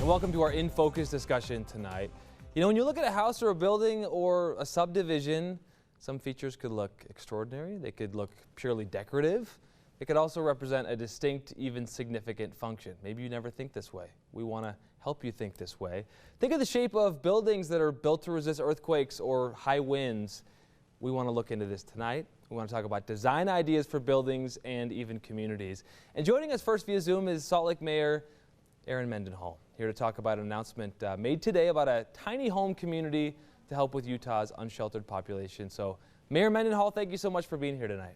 and welcome to our In Focus discussion tonight. You know, when you look at a house or a building or a subdivision, some features could look extraordinary. They could look purely decorative. It could also represent a distinct, even significant function. Maybe you never think this way. We want to help you think this way. Think of the shape of buildings that are built to resist earthquakes or high winds. We want to look into this tonight. We want to talk about design ideas for buildings and even communities. And joining us first via Zoom is Salt Lake Mayor Erin Mendenhall, here to talk about an announcement made today about a tiny home community to help with Utah's unsheltered population. So, Mayor Mendenhall, thank you so much for being here tonight.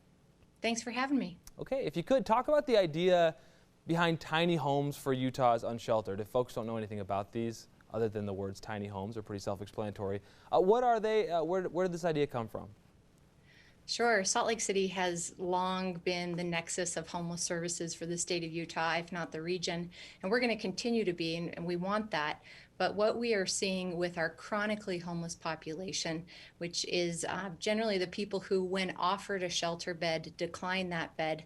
Thanks for having me. Okay, if you could, talk about the idea behind tiny homes for Utah's unsheltered. If folks don't know anything about these, other than the words tiny homes, are pretty self-explanatory. What are they? Where did this idea come from? Sure. Salt Lake City has long been the nexus of homeless services for the state of Utah, if not the region, and we're going to continue to be, and we want that. But what we are seeing with our chronically homeless population, which is generally the people who, when offered a shelter bed, decline that bed,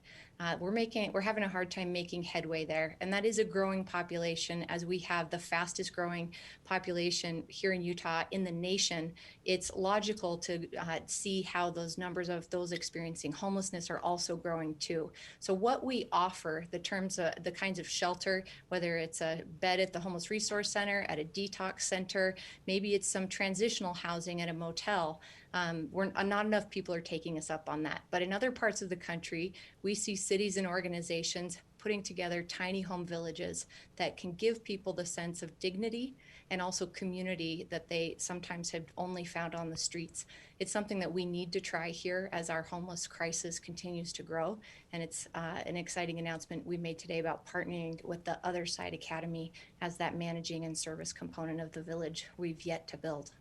we're having a hard time making headway there. And that is a growing population. As we have the fastest growing population here in Utah in the nation, it's logical to see how those numbers of those experiencing homelessness are also growing too. So what we offer, the kinds of shelter, whether it's a bed at the Homeless Resource Center, at a detox center, maybe it's some transitional housing at a motel. Not enough people are taking us up on that. But in other parts of the country, we see cities and organizations putting together tiny home villages that can give people the sense of dignity and also community that they sometimes have only found on the streets. It's something that we need to try here as our homeless crisis continues to grow. And it's an exciting announcement we made today about partnering with the Other Side Academy as that managing and service component of the village we've yet to build.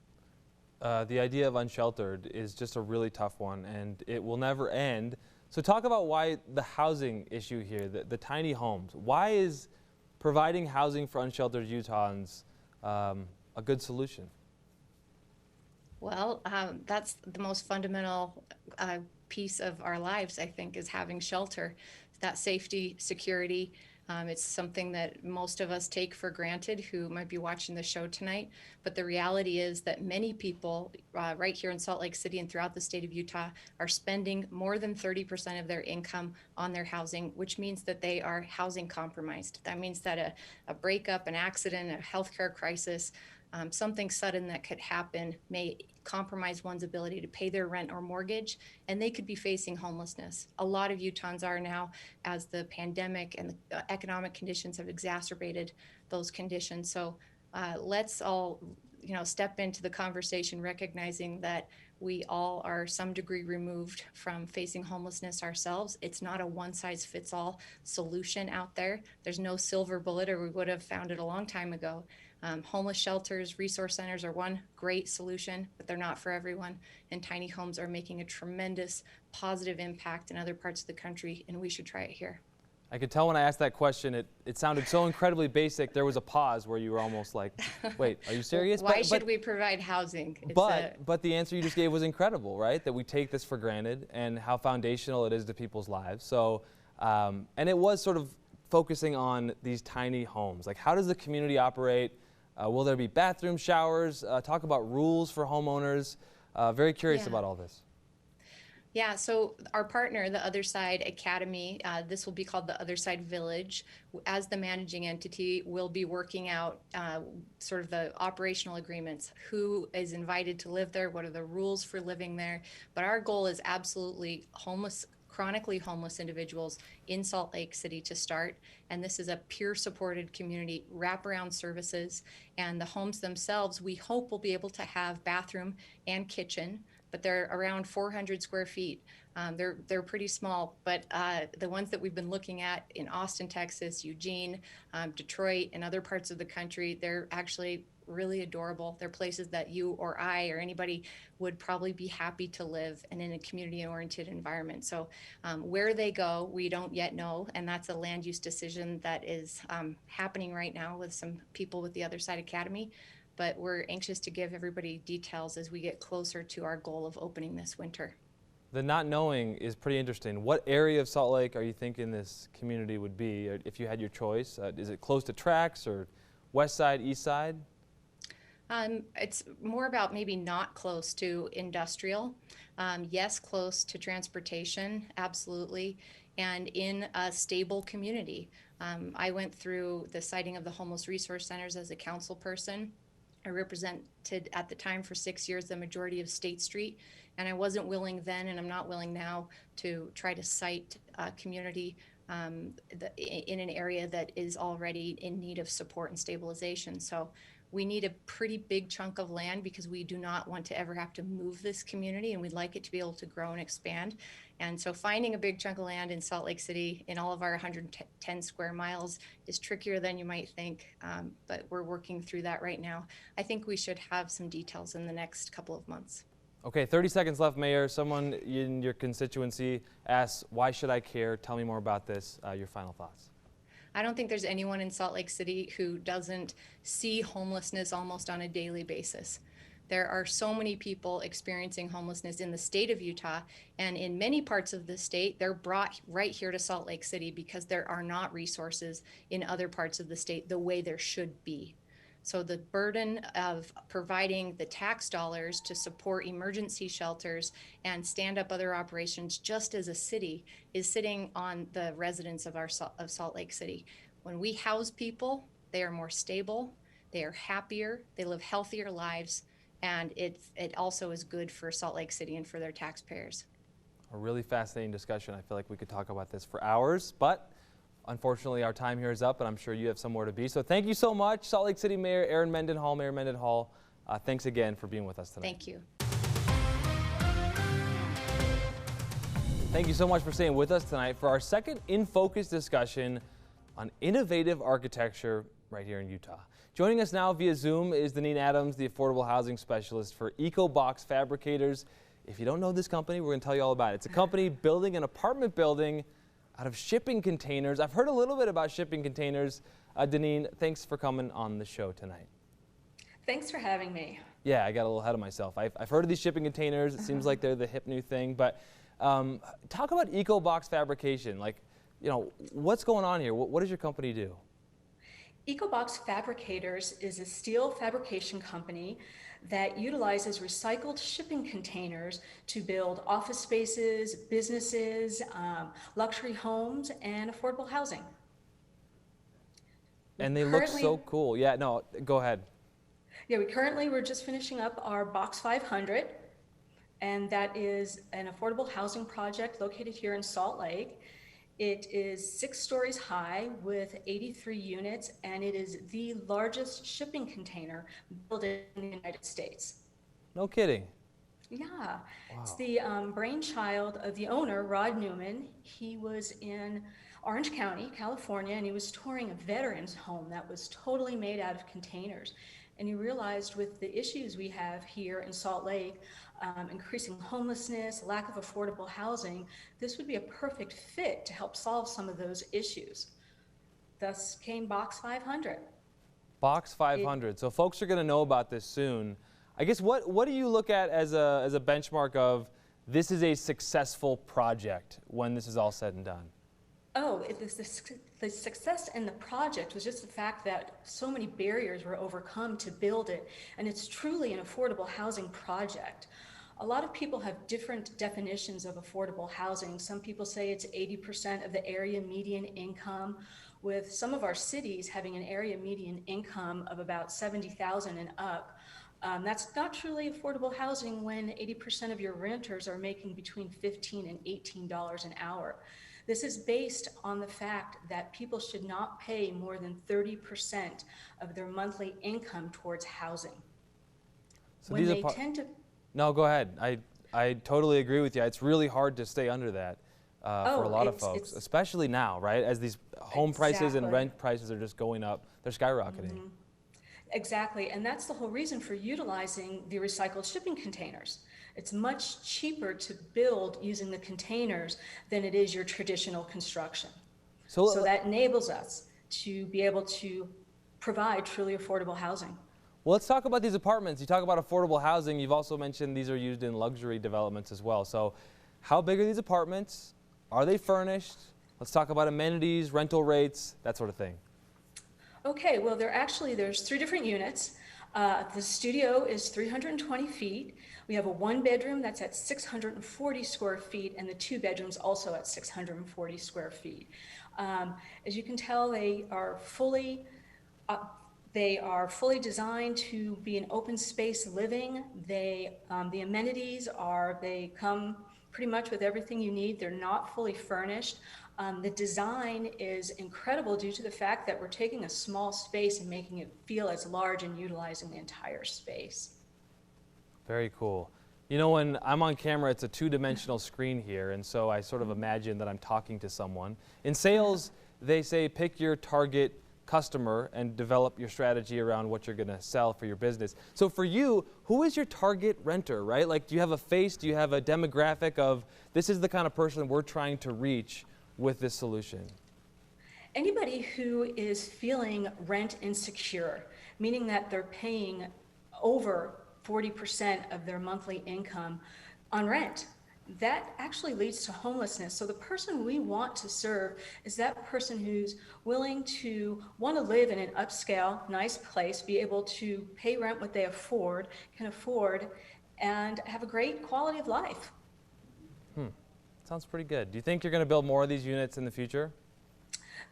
The idea of unsheltered is just a really tough one, and it will never end. So talk about why the housing issue here, the tiny homes. Why is providing housing for unsheltered Utahns a good solution? Well, that's the most fundamental piece of our lives, I think, is having shelter, that safety, security. It's something that most of us take for granted who might be watching the show tonight. But the reality is that many people right here in Salt Lake City and throughout the state of Utah are spending more than 30% of their income on their housing, which means that they are housing compromised. That means that a breakup, an accident, a healthcare crisis, something sudden that could happen may compromise one's ability to pay their rent or mortgage, and they could be facing homelessness. A lot of Utahns are now, as the pandemic and the economic conditions have exacerbated those conditions. So let's all, step into the conversation recognizing that we all are some degree removed from facing homelessness ourselves. It's not a one-size-fits-all solution out there. There's no silver bullet, or we would have found it a long time ago. Homeless shelters, resource centers are one great solution, but they're not for everyone. And tiny homes are making a tremendous positive impact in other parts of the country, and we should try it here. I could tell when I asked that question, it sounded so incredibly basic. There was a pause where you were almost like, wait, are you serious? Why should we provide housing? But the answer you just gave was incredible, right? That we take this for granted and how foundational it is to people's lives. So, and it was sort of focusing on these tiny homes. Like, how does the community operate? Will there be bathroom showers? Talk about rules for homeowners. Very curious about all this. Yeah, so our partner, the Other Side Academy, this will be called the Other Side Village. As the managing entity, we'll be working out sort of the operational agreements. Who is invited to live there? What are the rules for living there? But our goal is absolutely chronically homeless individuals in Salt Lake City to start. And this is a peer-supported community wraparound services. And the homes themselves, we hope, will be able to have bathroom and kitchen, but they're around 400 square feet. They're pretty small, but the ones that we've been looking at in Austin, Texas, Eugene, Detroit, and other parts of the country, they're actually really adorable. They're places that you or I or anybody would probably be happy to live and in a community-oriented environment. So where they go, we don't yet know, and that's a land use decision that is happening right now with some people with the Other Side Academy. But we're anxious to give everybody details as we get closer to our goal of opening this winter. The not knowing is pretty interesting. What area of Salt Lake are you thinking this community would be if you had your choice? Is it close to tracks, or West side, east side? It's more about maybe not close to industrial. Yes, close to transportation, absolutely, and in a stable community. I went through the siting of the homeless resource centers as a council person. I represented at the time for 6 years the majority of State Street, and I wasn't willing then, and I'm not willing now, to try to site a community in an area that is already in need of support and stabilization. So we need a pretty big chunk of land because we do not want to ever have to move this community, and we'd like it to be able to grow and expand. And so finding a big chunk of land in Salt Lake City in all of our 110 square miles is trickier than you might think, but we're working through that right now. I think we should have some details in the next couple of months. Okay, 30 seconds left, Mayor. Someone in your constituency asks, why should I care? Tell me more about this. Your final thoughts. I don't think there's anyone in Salt Lake City who doesn't see homelessness almost on a daily basis. There are so many people experiencing homelessness in the state of Utah, and in many parts of the state, they're brought right here to Salt Lake City because there are not resources in other parts of the state the way there should be. So the burden of providing the tax dollars to support emergency shelters and stand up other operations just as a city is sitting on the residents of Salt Lake City. When we house people, they are more stable, they are happier, they live healthier lives, and it also is good for Salt Lake City and for their taxpayers. A really fascinating discussion. I feel like we could talk about this for hours, but unfortunately, our time here is up, and I'm sure you have somewhere to be. So thank you so much, Salt Lake City Mayor Erin Mendenhall. Mayor Mendenhall, thanks again for being with us tonight. Thank you. Thank you so much for staying with us tonight for our second In Focus discussion on innovative architecture right here in Utah. Joining us now via Zoom is Deneen Adams, the Affordable Housing Specialist for Ecobox Fabricators. If you don't know this company, we're going to tell you all about it. It's a company building an apartment building out of shipping containers. I've heard a little bit about shipping containers. Deneen, thanks for coming on the show tonight. Thanks for having me. Yeah, I got a little ahead of myself. I've heard of these shipping containers. It seems like they're the hip new thing, but talk about Ecobox Fabrication. Like, you know, what's going on here? What does your company do? Ecobox Fabricators is a steel fabrication company that utilizes recycled shipping containers to build office spaces, businesses, luxury homes, and affordable housing. And they look so cool. Yeah, no, go ahead. Yeah, we're just finishing up our Box 500, and that is an affordable housing project located here in Salt Lake. It is 6 stories high with 83 units, and it is the largest shipping container built in the United States. No kidding. Yeah. Wow. It's the brainchild of the owner, Rod Newman. He was in Orange County, California, and he was touring a veterans home that was totally made out of containers. And he realized with the issues we have here in Salt Lake, increasing homelessness, lack of affordable housing, this would be a perfect fit to help solve some of those issues. Thus came Box 500. Box 500. So folks are going to know about this soon. I guess what do you look at as a benchmark of this is a successful project when this is all said and done? Oh, the success in the project was just the fact that so many barriers were overcome to build it, and it's truly an affordable housing project. A lot of people have different definitions of affordable housing. Some people say it's 80% of the area median income, with some of our cities having an area median income of about $70,000 and up. That's not truly affordable housing when 80% of your renters are making between $15 and $18 an hour. This is based on the fact that people should not pay more than 30% of their monthly income towards housing. So when they tend to... No, go ahead. I totally agree with you. It's really hard to stay under that for a lot of folks, especially now, right? As these home prices and rent prices are just going up, they're skyrocketing. Mm-hmm. Exactly, and that's the whole reason for utilizing the recycled shipping containers. It's much cheaper to build using the containers than it is your traditional construction. So that enables us to be able to provide truly affordable housing. Well, let's talk about these apartments. You talk about affordable housing. You've also mentioned these are used in luxury developments as well. So how big are these apartments? Are they furnished? Let's talk about amenities, rental rates, that sort of thing. Okay, well, there's 3 different units. The studio is 320 feet. We have a 1 bedroom that's at 640 square feet, and the 2 bedrooms also at 640 square feet. As you can tell, uh, they are fully designed to be an open space living. The amenities they come pretty much with everything you need. They're not fully furnished. The design is incredible due to the fact that we're taking a small space and making it feel as large and utilizing the entire space. Very cool. You know, when I'm on camera, it's a two-dimensional screen here, and so I sort of imagine that I'm talking to someone. In sales, they say pick your target customer and develop your strategy around what you're going to sell for your business. So for you, who is your target renter, right? Like, do you have a face? Do you have a demographic of this is the kind of person we're trying to reach with this solution? Anybody who is feeling rent insecure, meaning that they're paying over 40% of their monthly income on rent, that actually leads to homelessness. So the person we want to serve is that person who's willing to want to live in an upscale, nice place, be able to pay rent what they can afford, and have a great quality of life. Sounds pretty good. Do you think you're going to build more of these units in the future?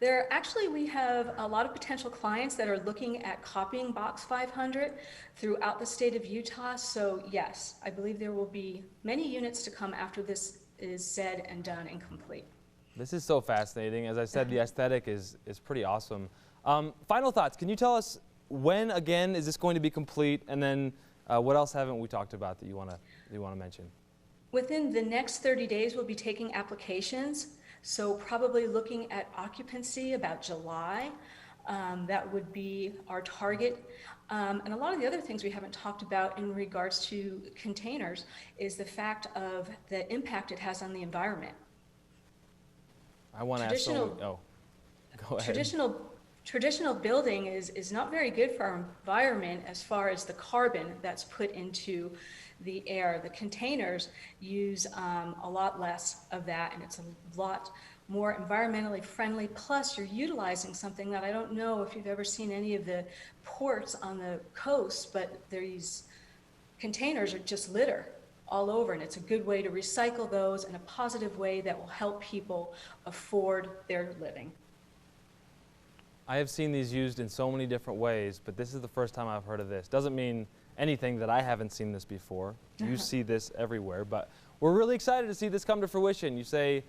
We have a lot of potential clients that are looking at copying Box 500 throughout the state of Utah. So yes, I believe there will be many units to come after this is said and done and complete. This is so fascinating. As I said, the aesthetic is pretty awesome. Final thoughts. Can you tell us when, again, is this going to be complete? And then what else haven't we talked about that you want to mention? Within the next 30 days, we'll be taking applications. So probably looking at occupancy about July. That would be our target. And a lot of the other things we haven't talked about in regards to containers is the fact of the impact it has on the environment. I want to ask someone, go ahead. Traditional building is not very good for our environment as far as the carbon that's put into the air. The containers use a lot less of that, and it's a lot more environmentally friendly. Plus, you're utilizing something that I don't know if you've ever seen any of the ports on the coast, but these containers are just litter all over, and it's a good way to recycle those in a positive way that will help people afford their living. I have seen these used in so many different ways, but this is the first time I've heard of this. Doesn't mean anything that I haven't seen this before. You see this everywhere, but we're really excited to see this come to fruition. You say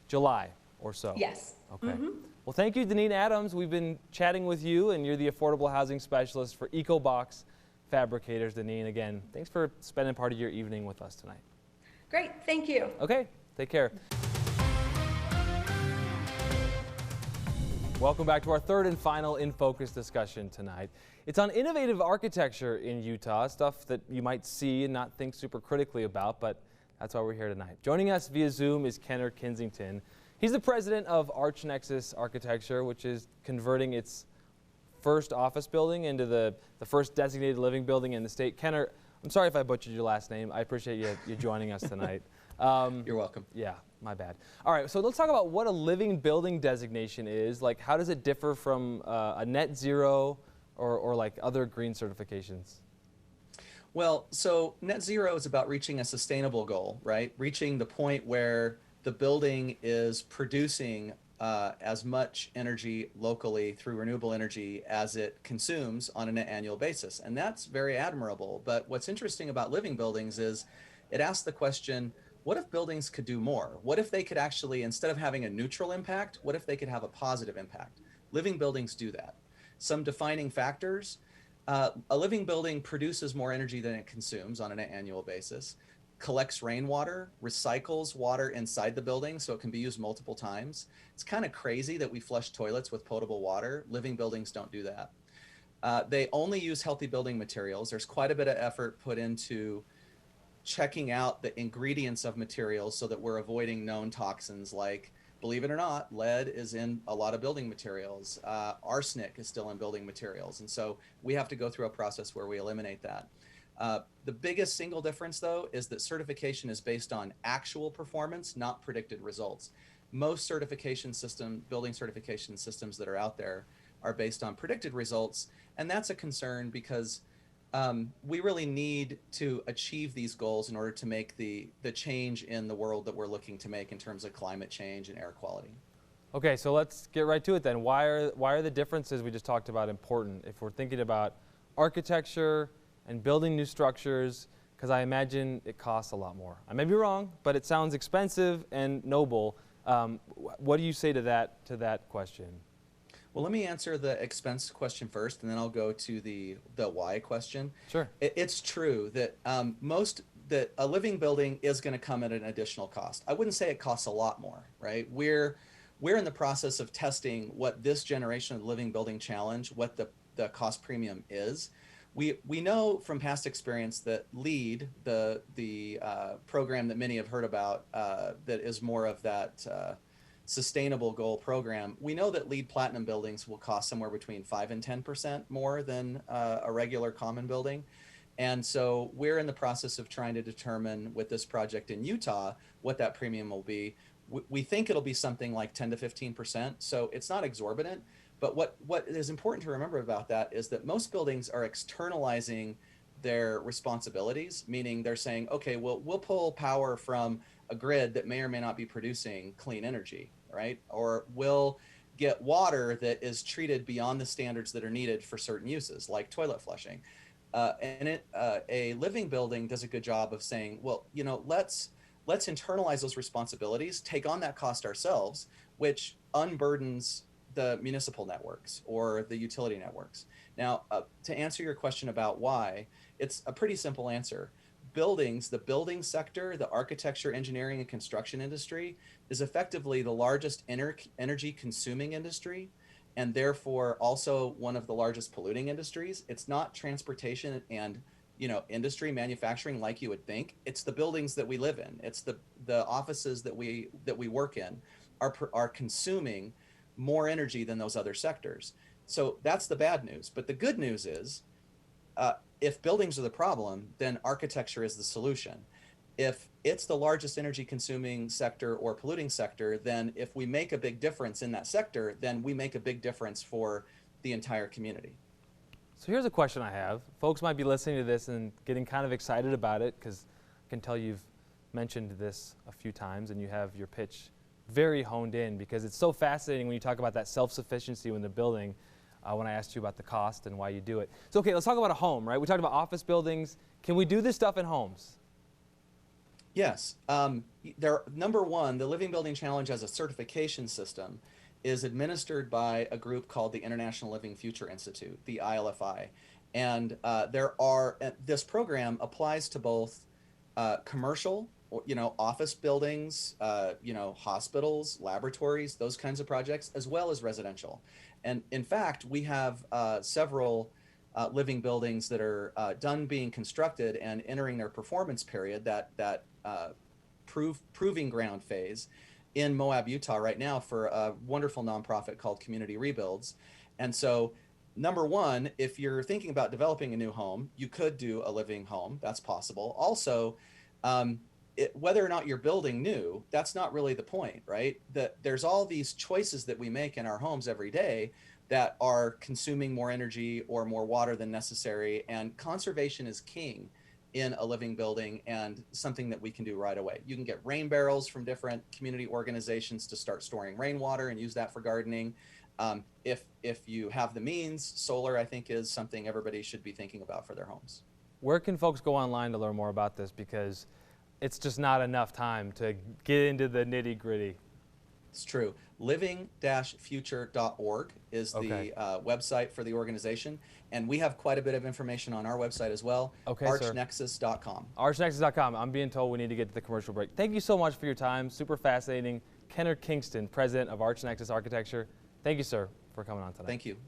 July or so. Yes. Okay. Well, thank you, Deneen Adams. We've been chatting with you, and you're the affordable housing specialist for Ecobox Fabricators. Deneen, again, thanks for spending part of your evening with us tonight. Great. Thank you. Okay. Take care. Welcome back to our third and final In Focus discussion tonight. It's on innovative architecture in Utah, stuff that you might see and not think super critically about, but that's why we're here tonight. Joining us via Zoom is Kensington. He's the president of ArchNexus Architecture, which is converting its first office building into the first designated living building in the state. Kenner, I'm sorry if I butchered your last name. I appreciate you joining us tonight. You're welcome. Yeah, my bad. All right, so let's talk about what a living building designation is. Like, how does it differ from a net zero or like other green certifications? Well, so net zero is about reaching a sustainable goal, right? Reaching the point where the building is producing as much energy locally through renewable energy as it consumes on an annual basis. And that's very admirable. But what's interesting about living buildings is it asks the question, what if buildings could do more? What if they could actually, instead of having a neutral impact, what if they could have a positive impact? Living buildings do that. Some defining factors, a living building produces more energy than it consumes on an annual basis, collects rainwater, recycles water inside the building so it can be used multiple times. It's kind of crazy that we flush toilets with potable water. Living buildings don't do that. They only use healthy building materials. There's quite a bit of effort put into checking out the ingredients of materials so that we're avoiding known toxins like, believe it or not, lead is in a lot of building materials. Arsenic is still in building materials. And so we have to go through a process where we eliminate that. The biggest single difference, though, is that certification is based on actual performance, not predicted results. Most certification building certification systems that are out there are based on predicted results. And that's a concern because we really need to achieve these goals in order to make the change in the world that we're looking to make in terms of climate change and air quality. Okay, so let's get right to it then. Why are the differences we just talked about important if we're thinking about architecture and building new structures? Because I imagine it costs a lot more. I may be wrong, but it sounds expensive and noble. What do you say to that question? Well, let me answer the expense question first, and then I'll go to the why question. Sure. It's true that that a living building is going to come at an additional cost. I wouldn't say it costs a lot more, right? We're in the process of testing what this generation of the Living Building Challenge, what the cost premium is. We know from past experience that LEED, the program that many have heard about, that is more of that sustainable goal program, we know that LEED Platinum buildings will cost somewhere between 5 and 10% more than a regular common building. And so we're in the process of trying to determine with this project in Utah what that premium will be. We think it'll be something like 10 to 15%, so it's not exorbitant. But what is important to remember about that is that most buildings are externalizing their responsibilities, meaning they're saying, okay, well, we'll pull power from a grid that may or may not be producing clean energy, right? Or we'll get water that is treated beyond the standards that are needed for certain uses, like toilet flushing. A living building does a good job of saying, well, let's internalize those responsibilities, take on that cost ourselves, which unburdens the municipal networks or the utility networks. Now, to answer your question about why, it's a pretty simple answer. The building sector, the architecture, engineering, and construction industry is effectively the largest energy consuming industry, and therefore also one of the largest polluting industries. It's not transportation and industry, manufacturing like you would think. It's the buildings that we live in. It's the offices that we work in are consuming more energy than those other sectors. So that's the bad news. But the good news is, if buildings are the problem, then architecture is the solution. If it's the largest energy consuming sector or polluting sector, then if we make a big difference in that sector, then we make a big difference for the entire community. So here's a question I have. Folks might be listening to this and getting kind of excited about it because I can tell you've mentioned this a few times and you have your pitch very honed in because it's so fascinating when you talk about that self-sufficiency in the building when I asked you about the cost and why you do it. So okay, let's talk about a home, right? We talked about office buildings. Can we do this stuff in homes? Yes. Number one, the Living Building Challenge as a certification system is administered by a group called the International Living Future Institute, the ILFI. And this program applies to both commercial, office buildings, hospitals, laboratories, those kinds of projects, as well as residential. And in fact, we have several living buildings that are done being constructed and entering their performance period, that proving ground phase in Moab, Utah right now for a wonderful nonprofit called Community Rebuilds. And so number one, if you're thinking about developing a new home, you could do a living home. That's possible. Also, whether or not you're building new, that's not really the point, right? There's all these choices that we make in our homes every day that are consuming more energy or more water than necessary, and conservation is king in a living building and something that we can do right away. You can get rain barrels from different community organizations to start storing rainwater and use that for gardening. If you have the means, solar, I think, is something everybody should be thinking about for their homes. Where can folks go online to learn more about this? Because it's just not enough time to get into the nitty-gritty. It's true. living-future.org is the website for the organization. And we have quite a bit of information on our website as well, archnexus.com. Archnexus.com. I'm being told we need to get to the commercial break. Thank you so much for your time. Super fascinating. Kennard Kingston, president of Archnexus Architecture. Thank you, sir, for coming on tonight. Thank you.